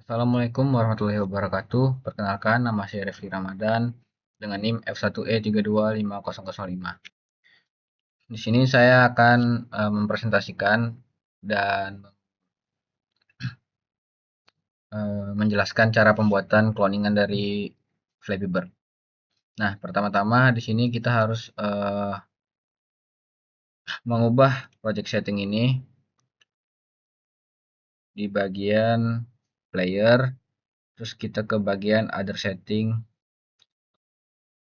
Assalamualaikum warahmatullahi wabarakatuh. Perkenalkan, nama saya Refli Ramadan dengan NIM F1E3250005. Di sini saya akan mempresentasikan dan menjelaskan cara pembuatan cloningan dari Flappy Bird. Nah, pertama-tama di sini kita harus mengubah project setting ini di bagian player, terus kita ke bagian other setting,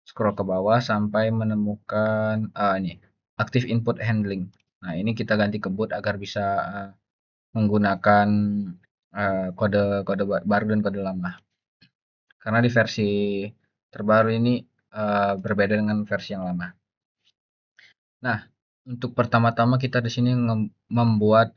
scroll ke bawah sampai menemukan ini active input handling. Nah, ini kita ganti ke boot agar bisa menggunakan kode-kode baru dan kode lama. Karena di versi terbaru ini berbeda dengan versi yang lama. Nah, untuk pertama-tama kita di sini membuat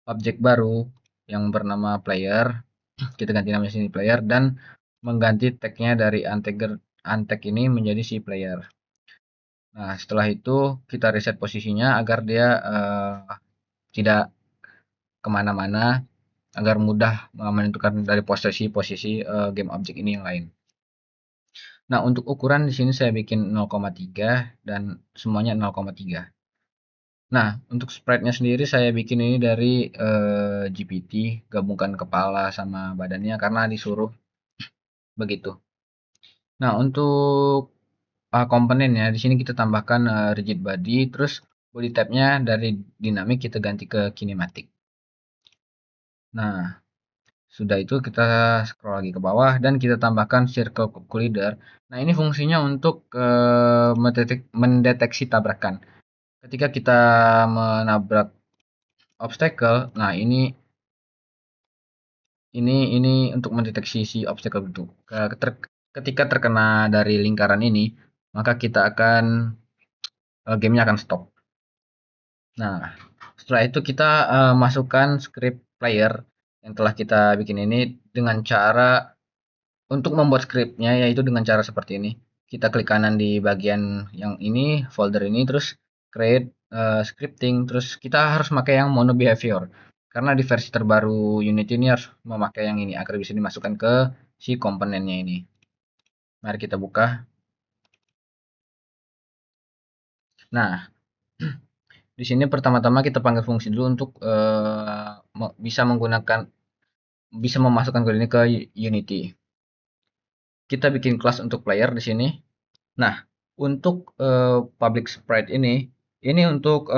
objek baru yang bernama player. Kita ganti nama sini player dan mengganti tag-nya dari untag ini menjadi si player. Nah, setelah itu kita reset posisinya agar dia tidak kemana-mana, agar mudah menentukan dari posisi-posisi game objek ini yang lain. Nah, untuk ukuran di sini saya bikin 0,3 dan semuanya 0,3. Nah, untuk sprite-nya sendiri saya bikin ini dari GPT, gabungkan kepala sama badannya karena disuruh begitu. Nah, untuk komponennya di sini kita tambahkan rigid body, terus body type-nya dari dynamic kita ganti ke kinematic. Nah, sudah itu kita scroll lagi ke bawah dan kita tambahkan circle collider. Nah, ini fungsinya untuk mendeteksi tabrakan. Ketika kita menabrak obstacle, nah ini untuk mendeteksi si obstacle itu. Ketika terkena dari lingkaran ini, maka kita akan gamenya akan stop. Nah, setelah itu kita masukkan script player yang telah kita bikin ini dengan cara untuk membuat scriptnya yaitu dengan cara seperti ini. Kita klik kanan di bagian yang ini, folder ini, terus create scripting, terus kita harus pakai yang mono behavior. Karena di versi terbaru Unity ini harus memakai yang ini agar bisa dimasukkan ke si komponennya ini. Mari kita buka. Nah, di sini pertama-tama kita panggil fungsi dulu untuk bisa memasukkan kode ini ke Unity. Kita bikin kelas untuk player di sini. Nah, untuk public sprite ini untuk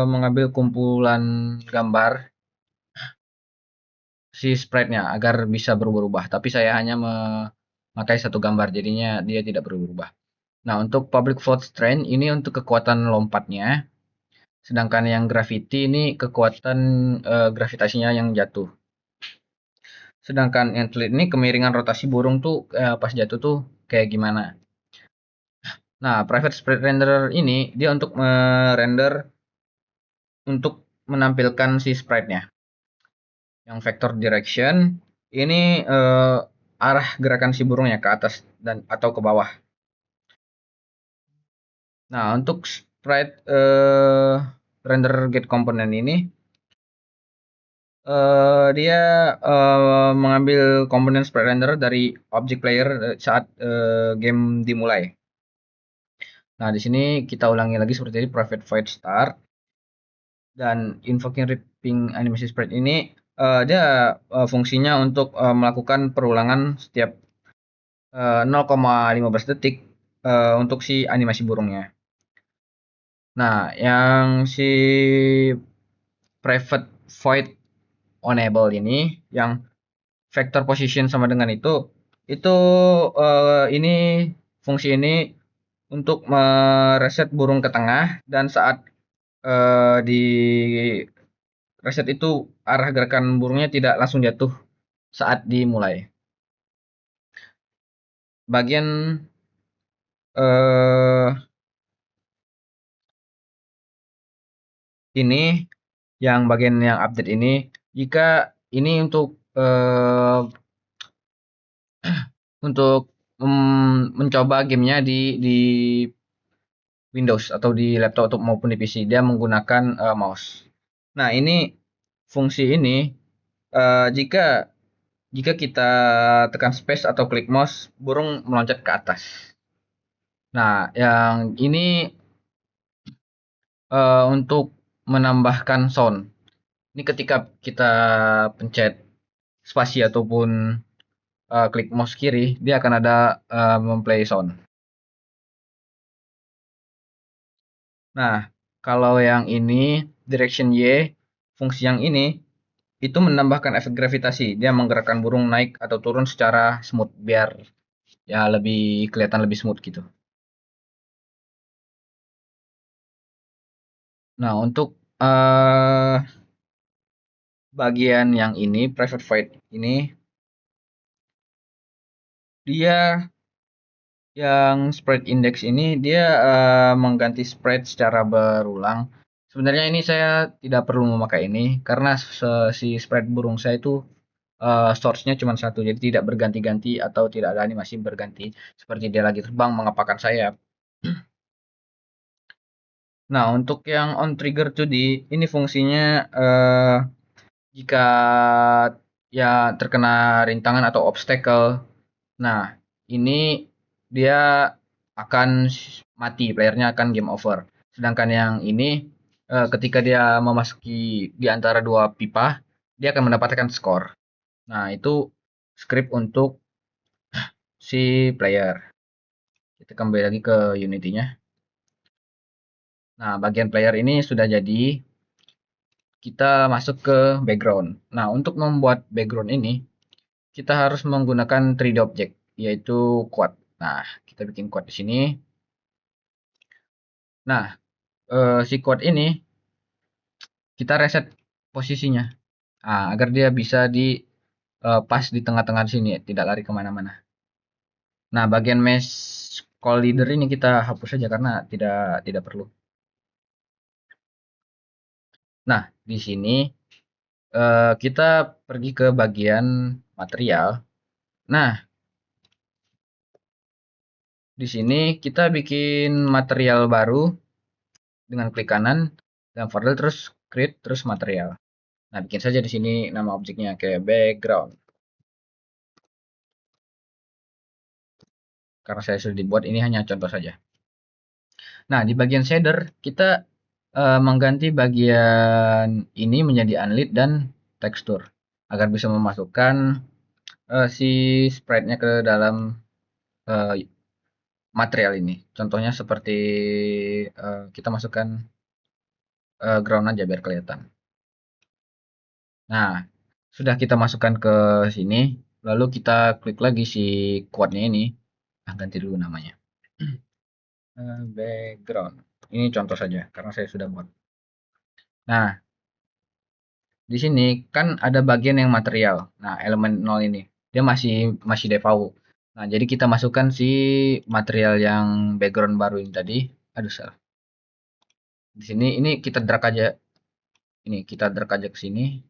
mengambil kumpulan gambar si sprite-nya agar bisa berubah-ubah. Tapi saya hanya memakai satu gambar, jadinya dia tidak berubah. Nah, untuk public float strain ini untuk kekuatan lompatnya, sedangkan yang gravity ini kekuatan gravitasinya yang jatuh. Sedangkan yang telit ini kemiringan rotasi burung tuh pas jatuh tuh kayak gimana. Nah, private sprite renderer ini dia untuk merender untuk menampilkan si sprite-nya. Yang vector direction ini arah gerakan si burungnya ke atas dan atau ke bawah. Nah, untuk sprite render get component ini dia mengambil komponen sprite render dari object player saat game dimulai. Nah, di sini kita ulangi lagi seperti ini private void start dan invoking repeating animation sprite ini dia fungsinya untuk melakukan perulangan setiap 0,15 detik untuk si animasi burungnya. Nah, yang si private void enable ini yang vector position sama dengan itu ini fungsi ini untuk mereset burung ke tengah dan saat di reset itu arah gerakan burungnya tidak langsung jatuh saat dimulai. Bagian eh, ini yang bagian yang update ini jika ini untuk mencoba gamenya di Windows atau di laptop maupun di PC dia menggunakan mouse. Nah, ini fungsi ini jika Jika kita tekan space atau klik mouse, burung meloncat ke atas. Nah, yang ini untuk menambahkan sound. Ini ketika kita pencet spasi ataupun klik mouse kiri, dia akan ada memplay sound. Nah, kalau yang ini direction Y, fungsi yang ini itu menambahkan efek gravitasi. Dia menggerakkan burung naik atau turun secara smooth biar ya lebih kelihatan lebih smooth gitu. Nah, untuk bagian yang ini private flight ini dia yang spread index ini dia mengganti spread secara berulang. Sebenarnya ini saya tidak perlu memakai ini karena si spread burung saya itu source-nya cuma satu, jadi tidak berganti-ganti atau tidak ada animasi berganti seperti dia lagi terbang mengepakkan sayap. Nah, untuk yang on trigger 2D ini fungsinya jika ya terkena rintangan atau obstacle. Nah, ini dia akan mati, playernya akan game over. Sedangkan yang ini ketika dia memasuki di antara dua pipa, dia akan mendapatkan skor. Nah, itu script untuk si player. Kita kembali lagi ke Unity-nya. Nah, bagian player ini sudah jadi. Kita masuk ke background. Nah, untuk membuat background ini, kita harus menggunakan 3D object, yaitu quad. Nah, kita bikin quad di sini. Nah, si quad ini kita reset posisinya. Nah, agar dia bisa di pas di tengah-tengah sini, tidak lari kemana-mana. Nah, bagian mesh call leader ini kita hapus saja karena tidak perlu. Nah, di sini kita pergi ke bagian material. Nah, di sini kita bikin material baru dengan klik kanan dan folder terus create terus material. Nah, bikin saja di sini nama objeknya kayak background. Karena saya sudah dibuat, ini hanya contoh saja. Nah, di bagian shader kita mengganti bagian ini menjadi unlit dan tekstur agar bisa memasukkan si sprite-nya ke dalam uh, material ini. Contohnya seperti kita masukkan ground aja biar kelihatan. Nah, sudah kita masukkan ke sini, lalu kita klik lagi si quad-nya ini. Ganti dulu namanya. Background. Ini contoh saja karena saya sudah buat. Nah, di sini kan ada bagian yang material. Nah, elemen 0 ini dia masih masih default. Nah, jadi kita masukkan si material yang background baru ini tadi. Aduh, salah. Di sini ini kita drag aja. Ini kita drag aja ke sini.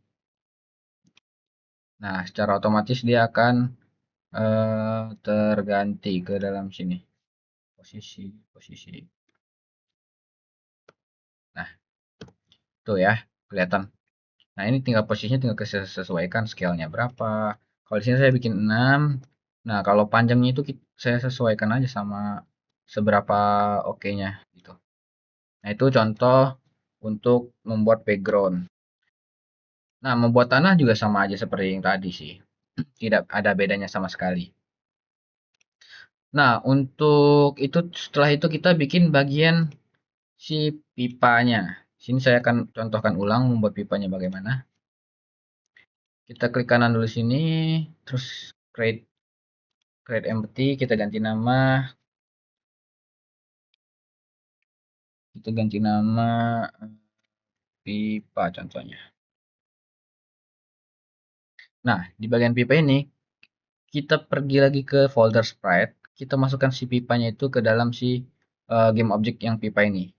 Nah, secara otomatis dia akan terganti ke dalam sini. Posisi. Nah, tuh ya, kelihatan. Nah, ini tinggal posisinya tinggal sesuaikan scale-nya berapa. Kalau di sini saya bikin 6. Nah, kalau panjangnya itu saya sesuaikan aja sama seberapa oke-nya gitu. Nah, itu contoh untuk membuat background. Nah, membuat tanah juga sama aja seperti yang tadi sih. Tidak ada bedanya sama sekali. Nah, untuk itu setelah itu kita bikin bagian si pipanya. Sini saya akan contohkan ulang membuat pipanya bagaimana. Kita klik kanan dulu sini, terus create create empty, kita ganti nama. Kita ganti nama pipa contohnya. Nah, di bagian pipa ini kita pergi lagi ke folder sprite, kita masukkan si pipanya itu ke dalam si game object yang pipa ini.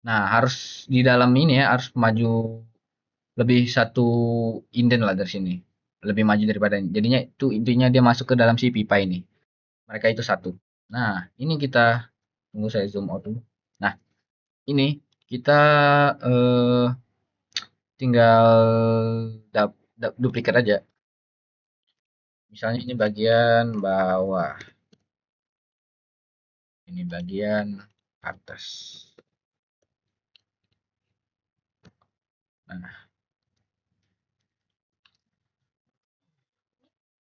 Nah, harus di dalam ini ya harus maju lebih satu inden lah dari sini. Lebih maju daripada ini. Jadinya itu intinya dia masuk ke dalam si pipa ini. Mereka itu satu. Nah, ini kita tunggu saya zoom out dulu. Nah, ini kita tinggal duplikat aja. Misalnya ini bagian bawah, ini bagian atas. Nah,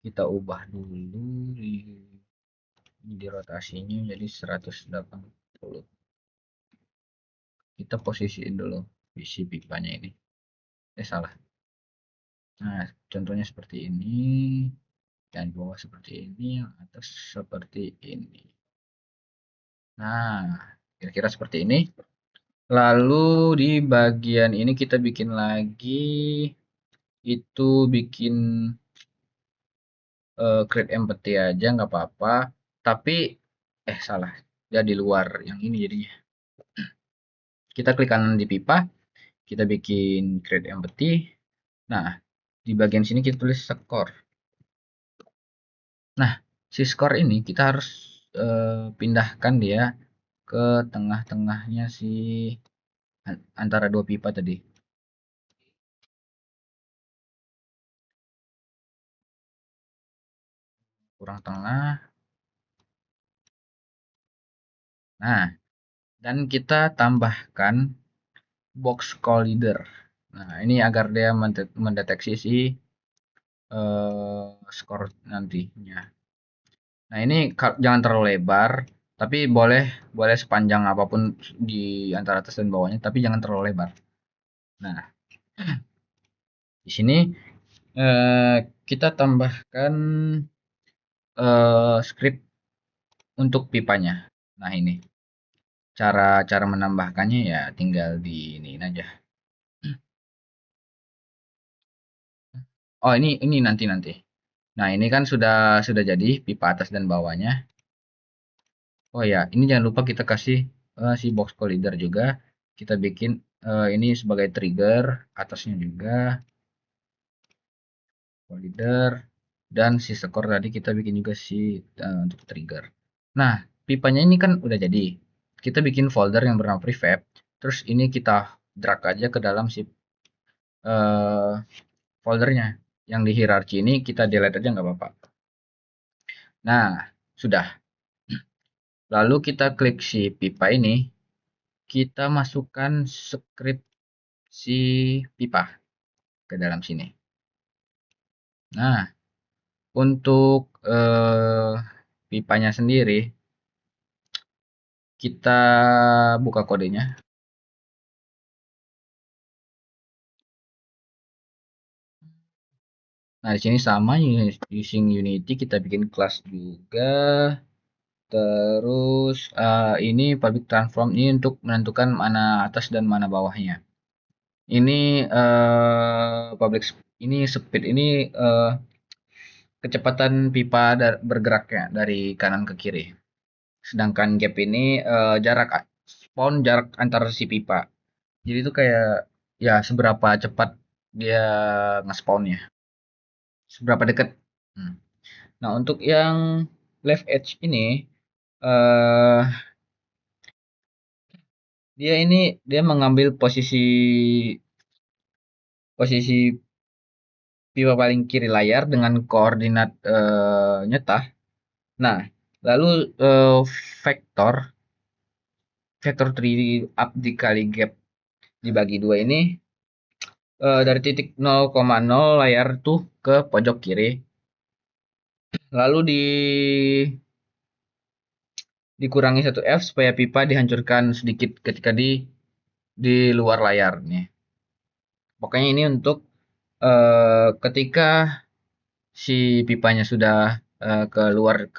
kita ubah dulu di rotasinya jadi 180. Kita posisiin dulu isi pipanya ini. Salah. Nah, contohnya seperti ini, dan bawah seperti ini, yang atas seperti ini. Nah, kira-kira seperti ini. Lalu di bagian ini kita bikin lagi, itu bikin create empathy aja nggak apa-apa. Tapi, salah. Dia di luar yang ini jadinya. Kita klik kanan di pipa, kita bikin create empathy. Nah, di bagian sini kita tulis score. Nah, si skor ini kita harus pindahkan dia ke tengah-tengahnya si antara dua pipa tadi. Kurang tengah. Nah, dan kita tambahkan box collider. Nah, ini agar dia mendeteksi si skor nantinya. Nah, ini jangan terlalu lebar, tapi boleh boleh sepanjang apapun di antara atas dan bawahnya, tapi jangan terlalu lebar. Nah, di sini eh, kita tambahkan script untuk pipanya. Nah, ini cara cara menambahkannya ya tinggal di ini aja. Oh, ini nanti. Nah, ini kan sudah jadi pipa atas dan bawahnya. Oh ya, ini jangan lupa kita kasih si box collider juga. Kita bikin ini sebagai trigger, atasnya juga collider, dan si skor tadi kita bikin juga si untuk trigger. Nah, pipanya ini kan udah jadi. Kita bikin folder yang bernama prefab. Terus ini kita drag aja ke dalam si eh, foldernya. Yang di hierarki ini kita delete aja nggak apa-apa. Nah, sudah. Lalu kita klik si pipa ini. Kita masukkan script si pipa ke dalam sini. Nah, untuk pipanya sendiri, kita buka kodenya. Nah, di sini sama using Unity kita bikin kelas juga. Terus ini public transform ini untuk menentukan mana atas dan mana bawahnya. Ini public ini speed ini kecepatan pipa bergeraknya dari kanan ke kiri. Sedangkan gap ini jarak spawn jarak antar si pipa. Jadi itu kayak ya seberapa cepat dia nge-spawnnya, seberapa dekat. Hmm. Nah, untuk yang left edge ini eh dia mengambil posisi posisi pipa paling kiri layar dengan koordinat nyetah. Nah, lalu vektor vektor 3 up dikali gap dibagi dua ini dari titik 0,0 layar tuh ke pojok kiri. Lalu dikurangi 1 F supaya pipa dihancurkan sedikit ketika di luar layar nih. Pokoknya ini untuk ketika si pipanya sudah keluar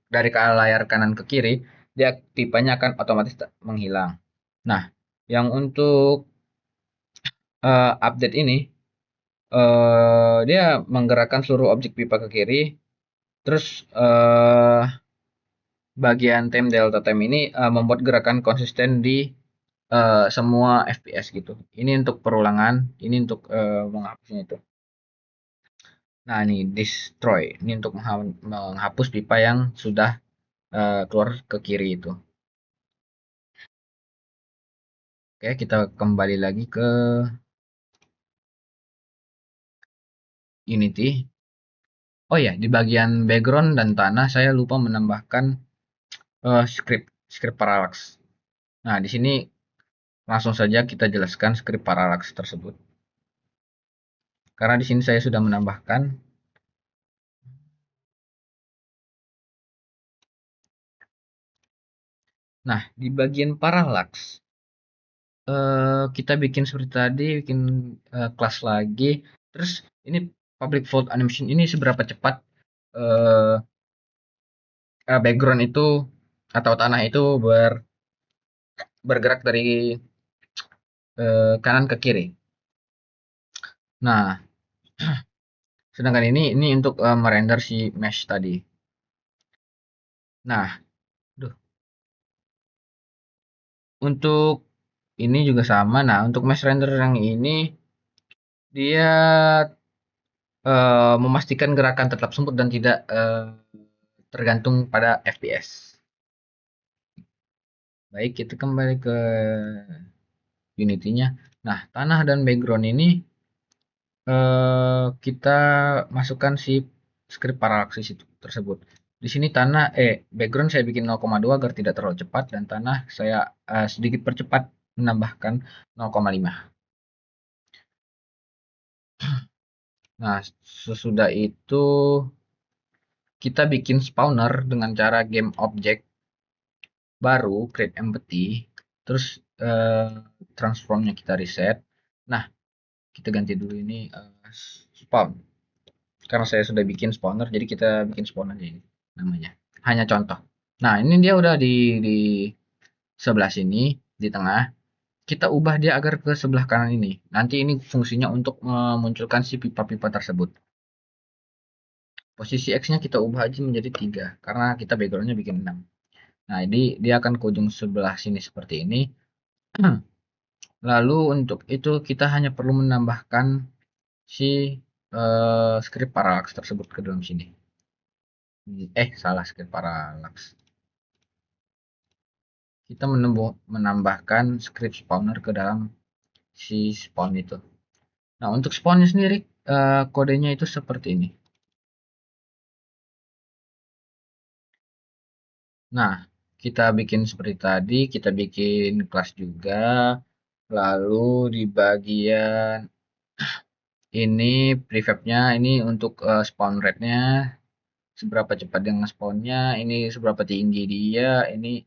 dari ke layar kanan ke kiri, dia pipanya akan otomatis menghilang. Nah, yang untuk update ini dia menggerakkan seluruh objek pipa ke kiri, terus bagian time delta time ini membuat gerakan konsisten di semua FPS gitu. Ini untuk perulangan, ini untuk menghapusnya itu. Nah, ini destroy. Ini untuk menghapus pipa yang sudah keluar ke kiri itu. Oke, kita kembali lagi ke Unity. Oh ya, di bagian background dan tanah saya lupa menambahkan script parallax. Nah, di sini langsung saja kita jelaskan script parallax tersebut. Karena di sini saya sudah menambahkan. Nah, di bagian parallax kita bikin seperti tadi, bikin kelas lagi. Terus ini public float animation ini seberapa cepat eh, background itu atau tanah itu bergerak dari kanan ke kiri. Nah, sedangkan ini untuk merender si mesh tadi. Nah, duh, untuk ini juga sama. Nah, untuk mesh render yang ini dia memastikan gerakan tetap sempit dan tidak tergantung pada FPS. Baik, kita kembali ke Unity-nya. Nah, tanah dan background ini kita masukkan si script paralaksis itu tersebut. Di sini background saya bikin 0,2 agar tidak terlalu cepat dan tanah saya sedikit percepat menambahkan 0,5. Nah, sesudah itu kita bikin spawner dengan cara game object baru create empathy, terus transformnya kita reset. Nah, kita ganti dulu ini spawn. Karena saya sudah bikin spawner, jadi kita bikin spawn aja ini namanya. Hanya contoh. Nah, ini dia udah di sebelah sini, di tengah. Kita ubah dia agar ke sebelah kanan ini. Nanti ini fungsinya untuk memunculkan si pipa-pipa tersebut. Posisi X-nya kita ubah aja menjadi 3, karena kita background-nya bikin 6. Nah, jadi dia akan ke ujung sebelah sini seperti ini. Lalu untuk itu kita hanya perlu menambahkan si script parallax tersebut ke dalam sini. Salah, script parallax. Kita menambahkan script spawner ke dalam si spawn itu. Nah, untuk spawnnya sendiri kodenya itu seperti ini. Nah, kita bikin seperti tadi, kita bikin kelas juga. Lalu di bagian ini prefabnya ini untuk spawn rate-nya, seberapa cepat dia nge-spawnnya, ini seberapa tinggi dia, ini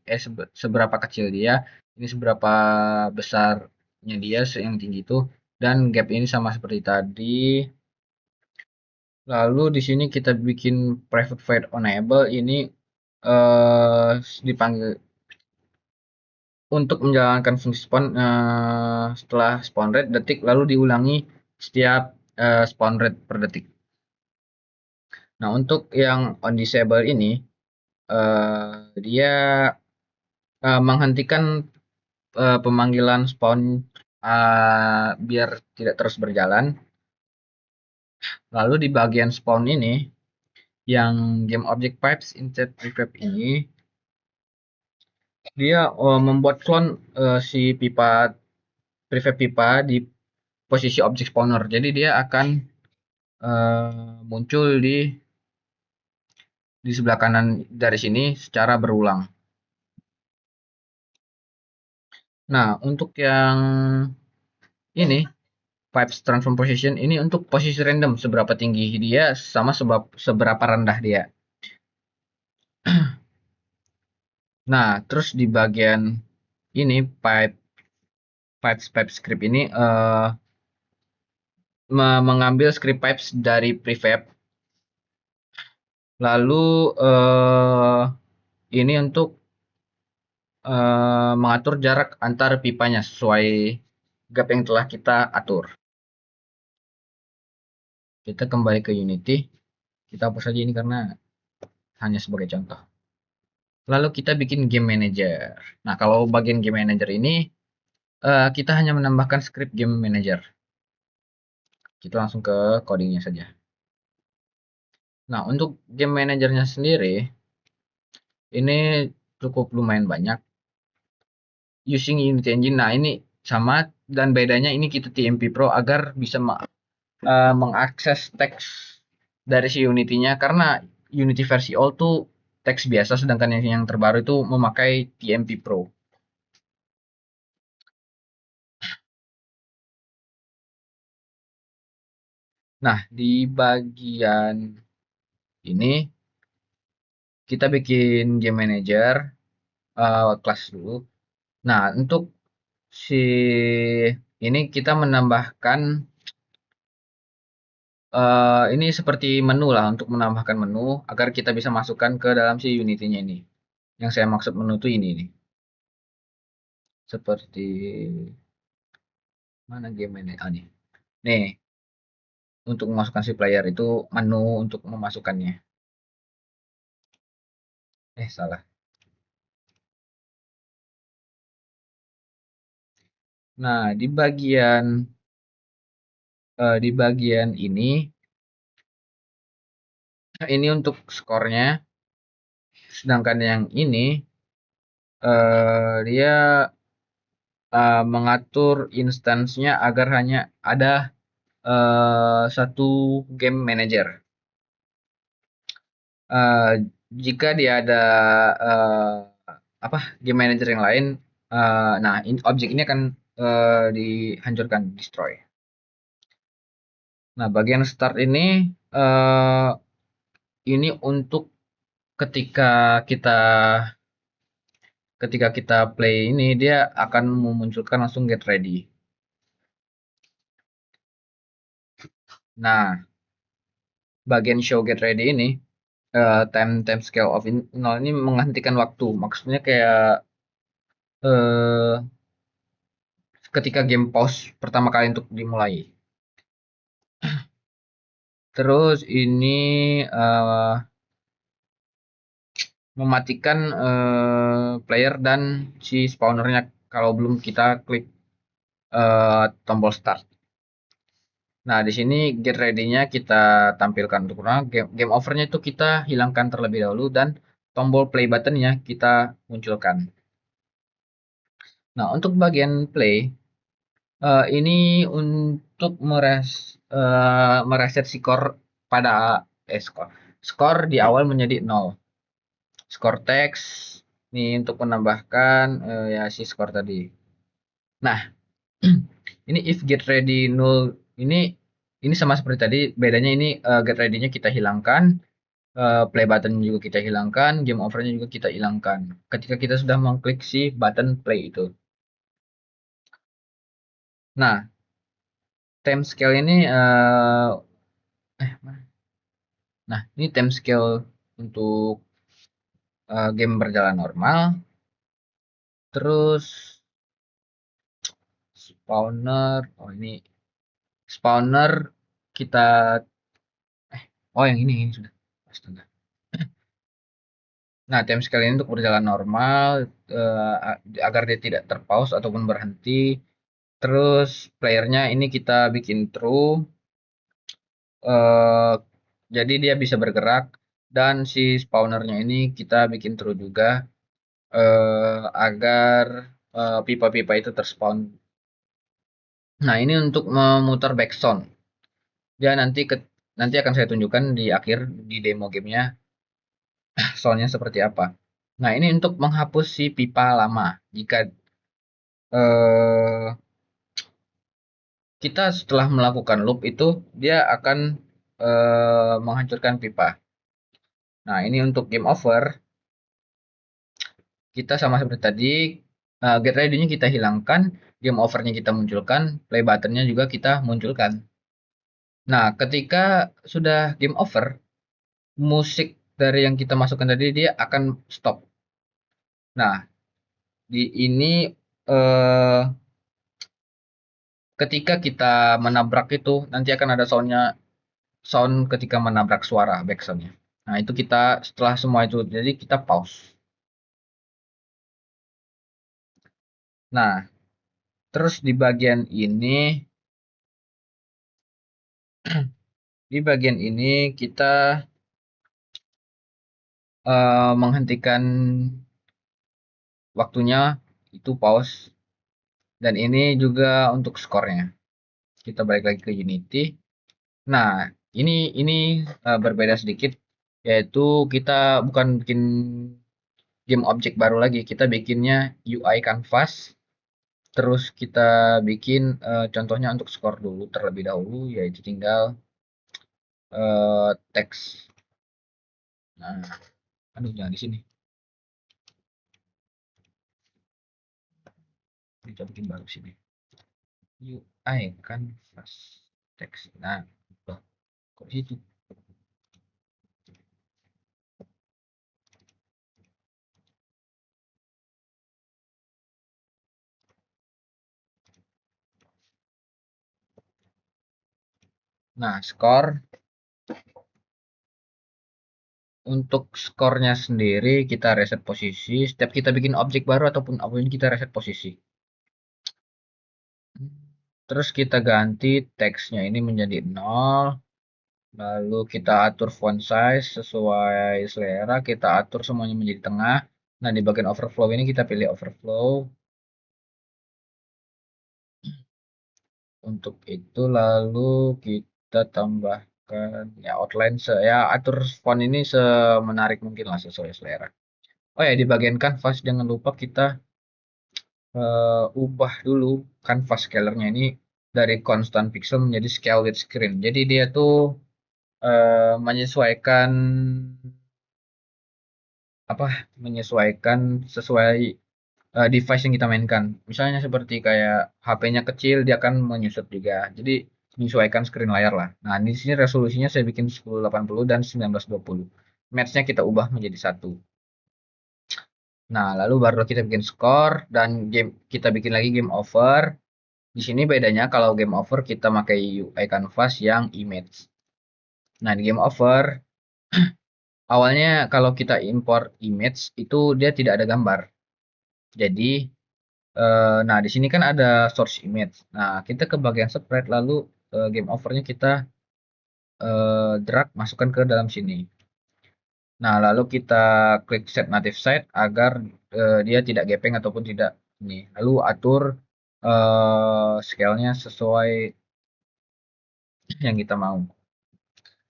seberapa kecil dia, ini seberapa besarnya dia yang tinggi itu, dan gap ini sama seperti tadi. Lalu di sini kita bikin private void enable ini dipanggil untuk menjalankan fungsi spawn setelah spawn rate detik lalu diulangi setiap spawn rate per detik. Nah, untuk yang on disable ini dia menghentikan pemanggilan spawn biar tidak terus berjalan. Lalu di bagian spawn ini yang game object pipes instead prefab ini dia membuat clone si pipa prefab pipa di posisi objek spawner. Jadi dia akan muncul di sebelah kanan dari sini secara berulang. Nah, untuk yang ini pipes transform position ini untuk posisi random seberapa tinggi dia sama seberapa rendah dia. Nah, terus di bagian ini pipe script ini mengambil script pipes dari prefab. Lalu ini untuk mengatur jarak antar pipanya sesuai gap yang telah kita atur. Kita kembali ke Unity. Kita hapus saja ini karena hanya sebagai contoh. Lalu kita bikin game manager. Nah, kalau bagian game manager ini kita hanya menambahkan script game manager. Kita langsung ke codingnya saja. Nah, untuk game manajernya sendiri ini cukup lumayan banyak. Using Unity Engine. Nah, ini sama dan bedanya ini kita TMP Pro agar bisa mengakses teks dari si Unity-nya, karena Unity versi old tuh teks biasa, sedangkan yang terbaru itu memakai TMP Pro. Nah, di bagian ini kita bikin game manager, kelas dulu. Nah, untuk si ini kita menambahkan ini seperti menu lah, untuk menambahkan menu agar kita bisa masukkan ke dalam si Unity-nya ini. Yang saya maksud menu tuh ini nih. Seperti mana game ini? Ah, nih. Nih, untuk memasukkan si player itu menu untuk memasukkannya. Salah. Nah, di bagian ini untuk skornya, sedangkan yang ini dia mengatur instansnya agar hanya ada satu game manager. Eh, Jika dia ada eh, apa game manager yang lain, nah objek ini akan dihancurkan, destroy. Nah, bagian start ini untuk ketika kita ketika kita play ini, dia akan memunculkan langsung get ready. Nah, bagian show get ready ini, time scale of 0 ini menghentikan waktu. Maksudnya kayak eh, ketika game pause pertama kali untuk dimulai. Terus ini eh, mematikan player dan si spawnernya kalau belum kita klik tombol start. Nah, di sini get ready-nya kita tampilkan untuk game over-nya itu kita hilangkan terlebih dahulu, dan tombol play button-nya kita munculkan. Nah, untuk bagian play ini untuk mereset skor pada skor di awal menjadi 0. Skor teks ini untuk menambahkan ya si skor tadi. Nah, ini if get ready null ini sama seperti tadi, bedanya ini get ready-nya kita hilangkan, play button juga kita hilangkan, game over-nya juga kita hilangkan ketika kita sudah mengklik si button play itu. Nah, time scale ini nah ini time scale untuk game berjalan normal. Terus spawner, oh ini spawner kita yang ini sudah. Astaga. Nah, time scale ini untuk berjalan normal, agar dia tidak terpause ataupun berhenti. Terus playernya ini kita bikin true, eh, jadi dia bisa bergerak, dan si spawnernya ini kita bikin true juga, agar pipa-pipa itu terspawn. Nah, ini untuk memutar backsound. Ya, nanti akan saya tunjukkan di akhir di demo gamenya soundnya seperti apa. Nah, ini untuk menghapus si pipa lama. Jika eh, kita setelah melakukan loop itu, dia akan menghancurkan pipa. Nah, ini untuk game over, kita sama seperti tadi, get ready-nya kita hilangkan, game over-nya kita munculkan, play button-nya juga kita munculkan. Nah, ketika sudah game over, musik dari yang kita masukkan tadi dia akan stop. Nah, di ini eh, ketika kita menabrak itu nanti akan ada sound ketika menabrak suara back sound-nya. Nah, itu kita setelah semua itu jadi kita pause. Nah, terus di bagian ini kita menghentikan waktunya, itu pause, dan ini juga untuk skornya. Kita balik lagi ke Unity. Nah, Ini berbeda sedikit, yaitu kita bukan bikin game objek baru lagi, kita bikinnya UI canvas, terus kita bikin contohnya untuk skor dulu terlebih dahulu, yaitu tinggal teks. Nah, aduh jangan di sini. Kita bikin baru sini. UI canvas teks. Nah, loh, kok di situ? Nah, skor untuk skornya sendiri kita reset posisi. Setiap kita bikin objek baru ataupun apapun kita reset posisi. Terus kita ganti teksnya ini menjadi 0. Lalu kita atur font size sesuai selera. Kita atur semuanya menjadi tengah. Nah, di bagian overflow ini kita pilih overflow. Untuk itu lalu kita tambahkan ya outline ya atur font ini semenarik mungkin lah sesuai selera. Oh ya, di bagian canvas jangan lupa kita ubah dulu canvas scalernya ini dari constant pixel menjadi scale with screen. Jadi dia tuh menyesuaikan menyesuaikan sesuai device yang kita mainkan. Misalnya seperti kayak HP-nya kecil, dia akan menyusut juga. Jadi menyesuaikan screen layar lah. Nah, di sini resolusinya saya bikin 1080 dan 1920. Match-nya kita ubah menjadi satu. Nah, lalu baru kita bikin skor dan kita bikin lagi game over. Di sini bedanya kalau game over kita pakai UI canvas yang image. Nah, di game over awalnya kalau kita import image itu dia tidak ada gambar. Jadi nah di sini kan ada source image. Nah, kita ke bagian sprite lalu game overnya kita drag masukkan ke dalam sini. Nah, lalu kita klik set native site agar dia tidak gepeng ataupun tidak ini. Lalu atur scale-nya sesuai yang kita mau.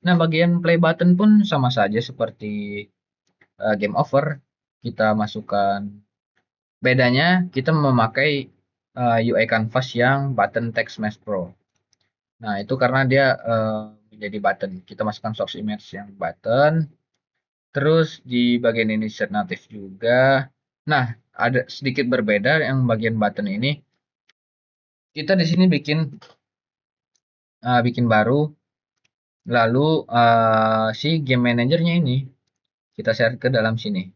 Nah, bagian play button pun sama saja seperti game over. Kita masukkan bedanya kita memakai UI canvas yang button text mesh pro. Nah, itu karena dia menjadi button. Kita masukkan source image yang button. Terus di bagian ini set native juga. Nah, ada sedikit berbeda yang bagian button ini. Kita di sini bikin baru. Lalu si game manajernya ini kita share ke dalam sini.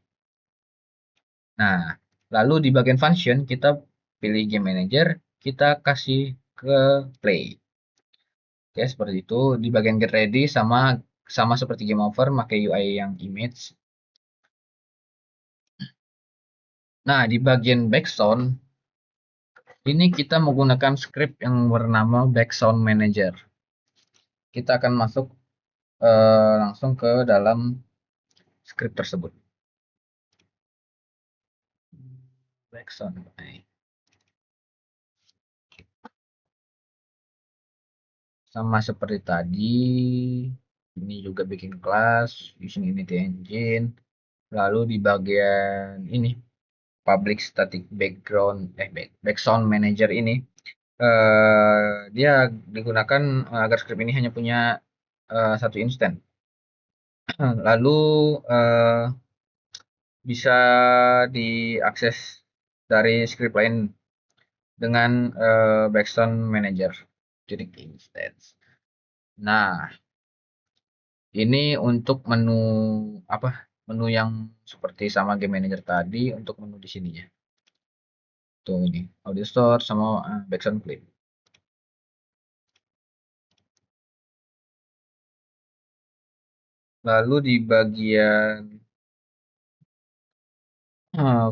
Nah, lalu di bagian function kita pilih game manager, kita kasih ke play. Oke, seperti itu. Di bagian get ready sama sama seperti game over, pakai UI yang image. Nah, di bagian background ini kita menggunakan script yang bernama background manager. Kita akan masuk langsung ke dalam script tersebut. Background. Sama seperti tadi, ini juga bikin kelas using Unity Engine. Lalu di bagian ini public static background manager ini dia digunakan agar script ini hanya punya satu instan. Lalu bisa diakses dari script lain dengan background manager unique instance. Nah, ini untuk menu menu yang seperti sama game manager tadi untuk menu di sininya. Tuh ini audio store sama background clip. Lalu di bagian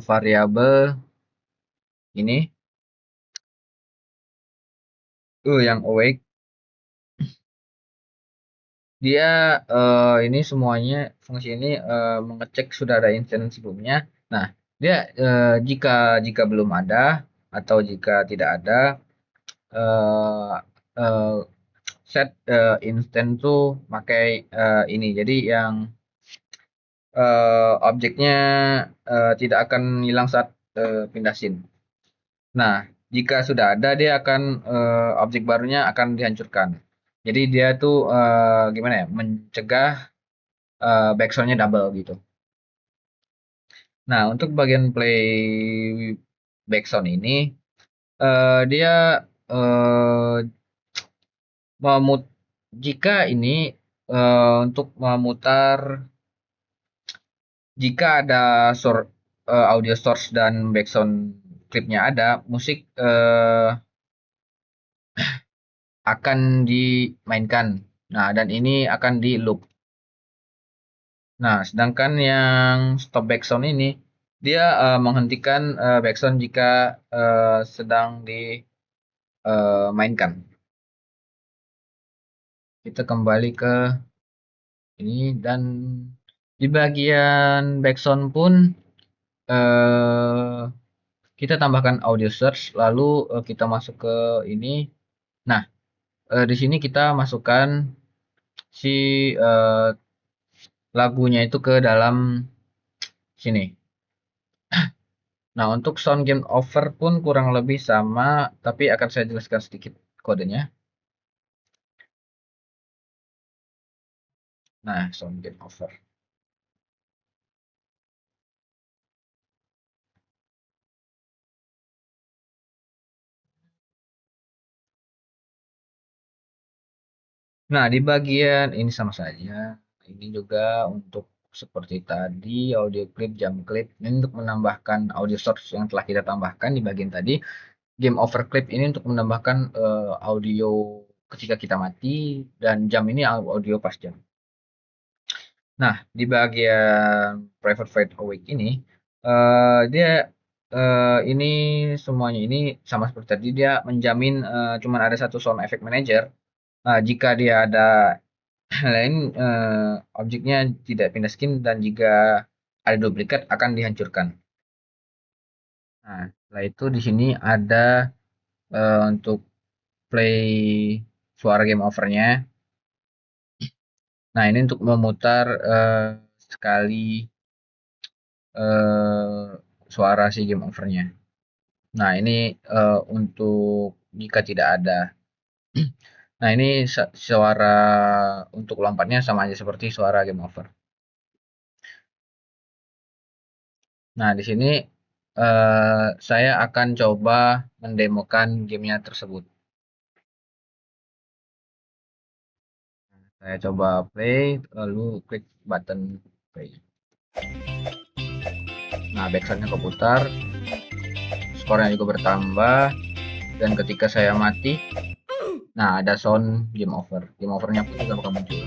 variabel ini yang awake dia ini semuanya fungsi ini mengecek sudah ada instance sebelumnya. Nah, dia jika jika belum ada atau jika tidak ada eh, eh, set instant tuh pakai ini. Jadi yang objeknya tidak akan hilang saat pindah scene. Nah, jika sudah ada dia akan objek barunya akan dihancurkan. Jadi dia tuh gimana ya? Mencegah backsound-nya double gitu. Nah, untuk bagian play backsound ini dia eh, memut jika ini untuk memutar jika ada audio source dan background klipnya ada, musik akan dimainkan. Nah, dan ini akan di loop. Nah, sedangkan yang stop background ini dia menghentikan background jika sedang dimainkan. Kita kembali ke ini dan di bagian background pun eh, kita tambahkan audio search lalu kita masuk ke ini. Nah, di sini kita masukkan si lagunya itu ke dalam sini. Nah, untuk sound game over pun kurang lebih sama, tapi akan saya jelaskan sedikit kodenya. Nah, sound game over. Nah, di bagian ini sama saja. Ini juga untuk seperti tadi, audio clip, jam clip. Ini untuk menambahkan audio source yang telah kita tambahkan di bagian tadi. Game over clip ini untuk menambahkan audio ketika kita mati, dan jam ini audio pas jam. Nah, di bagian Private Fade Awake ini, dia ini semuanya ini sama seperti tadi, dia menjamin cuman ada satu sound effect manager. Jika dia ada lain objeknya tidak pindah skin dan jika ada duplikat akan dihancurkan. Nah, setelah itu di sini ada untuk play suara game overnya. Nah, ini untuk memutar sekali eh, suara si game overnya. Nah, ini untuk jika tidak ada. Nah, ini suara untuk lompatnya sama aja seperti suara game over. Nah, di sini saya akan coba mendemokan gamenya tersebut. Saya coba play, lalu klik button play. Nah, backsoundnya keputar, skornya juga bertambah, dan ketika saya mati, nah ada sound game over. Game overnya pun juga bakal muncul.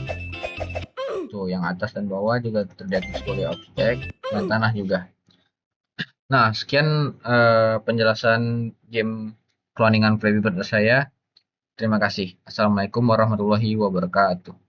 Tuh, yang atas dan bawah juga terdeteksi sebagai objek, dan tanah juga. Nah, sekian penjelasan game cloningan Flappy Bird saya. Terima kasih. Assalamualaikum warahmatullahi wabarakatuh.